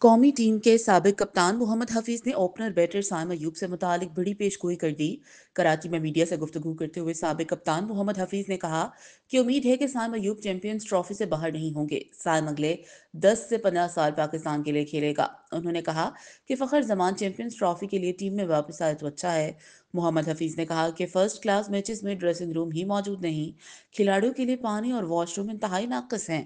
قومی ٹیم کے سابق کپتان محمد حفیظ نے اوپنر بیٹر سائم ایوب سے متعلق بڑی پیش گوئی کر دی۔ کراچی میں میڈیا سے گفتگو کرتے ہوئے سابق کپتان محمد حفیظ نے کہا کہ امید ہے کہ سائم ایوب چیمپئنز ٹرافی سے باہر نہیں ہوں گے۔ سائم اگلے 10 سے 15 سال پاکستان کے لیے کھیلے گا۔ انہوں نے کہا کہ فخر زمان چیمپئنز ٹرافی کے لیے ٹیم میں واپس آئے تو اچھا ہے۔ محمد حفیظ نے کہا کہ فرسٹ کلاس میچز میں ڈریسنگ روم ہی موجود نہیں، کھلاڑیوں کے لیے پانی اور واش روم انتہائی ناقص ہیں۔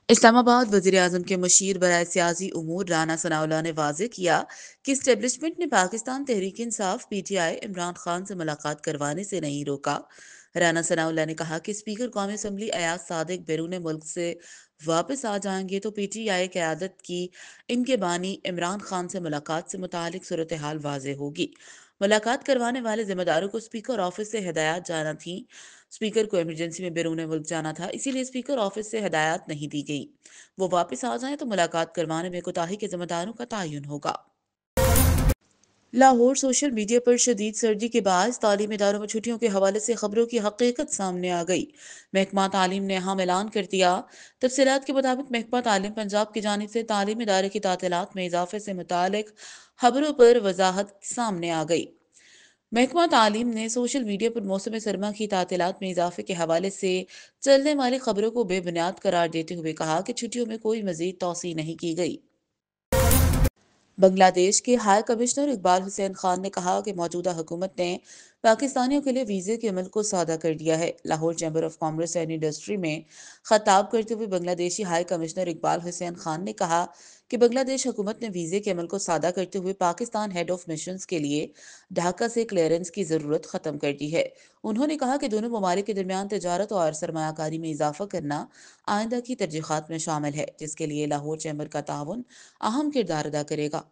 اسلام آباد وزیر اعظم کے مشیر برائے سیاسی امور رانا ثناءاللہ نے واضح کیا کہ اسٹیبلشمنٹ نے Pakistan Tehreek Insaf P T I Imran Khan سے ملاقات کروانے سے نہیں روکا۔ رانا ثناءاللہ نے کہا کہ اسپیکر قومی اسمبلی ایاز صادق بیرون ملک سے واپس آ جائیں گے تو پی ٹی آئی قیادت کی ان کے بانی عمران خان سے ملاقات سے متعلق صورتحال واضح ہوگی۔ ملاقات کروانے والے ذمہ داروں کو اسپیکر آفس سے ہدایات جانا تھیں۔ اسپیکر کو ایمرجنسی میں بیرون ملک جانا تھا، اسی لیے اسپیکر آفس سے ہدایات نہیں دی گئی۔ وہ واپس آ جائیں تو ملاقات کروانے میں کوتاہی کے ذمہ داروں کا تعین ہوگا۔ لاہور سوشل میڈیا پر شدید سردی کے باعث تعلیمی اداروں میں چھٹیوں کے حوالے سے خبروں کی حقیقت سامنے آ گئی۔ محکمہ تعلیم نے اہم اعلان کر دیا۔ تفصیلات کے مطابق محکمہ تعلیم پنجاب کی جانب سے تعلیمی ادارے کی تعطیلات میں اضافے سے متعلق خبروں پر وضاحت سامنے آ گئی۔ محکمہ تعلیم نے سوشل میڈیا پر موسم سرما کی تعطیلات میں اضافے کے حوالے سے چلنے والی خبروں کو بے بنیاد قرار دیتے ہوئے کہا کہ چھٹیوں میں کوئی مزید توسیع نہیں کی گئی۔ بنگلہ دیش کے ہائی کمشنر اقبال حسین خان نے کہا کہ موجودہ حکومت نے پاکستانیوں کے لیے ویزے کے عمل کو سادہ کر دیا ہے۔ Lahore chamber of commerce and industry میں خطاب کرتے ہوئے بنگلہ دیشی ہائی کمشنر اقبال حسین خان نے کہا کہ بنگلہ دیش حکومت نے ویزے کے عمل کو سادہ کرتے ہوئے پاکستان ہیڈ آف مشنز کے لیے ڈھاکہ سے کلیئرنس کی ضرورت ختم کر دی ہے۔ انہوں نے کہا کہ دونوں ممالک کے درمیان تجارت اور سرمایہ کاری میں اضافہ کرنا آئندہ کی ترجیحات میں شامل ہے، جس کے لیے لاہور چیمبر کا تعاون اہم کردار ادا کرے گا۔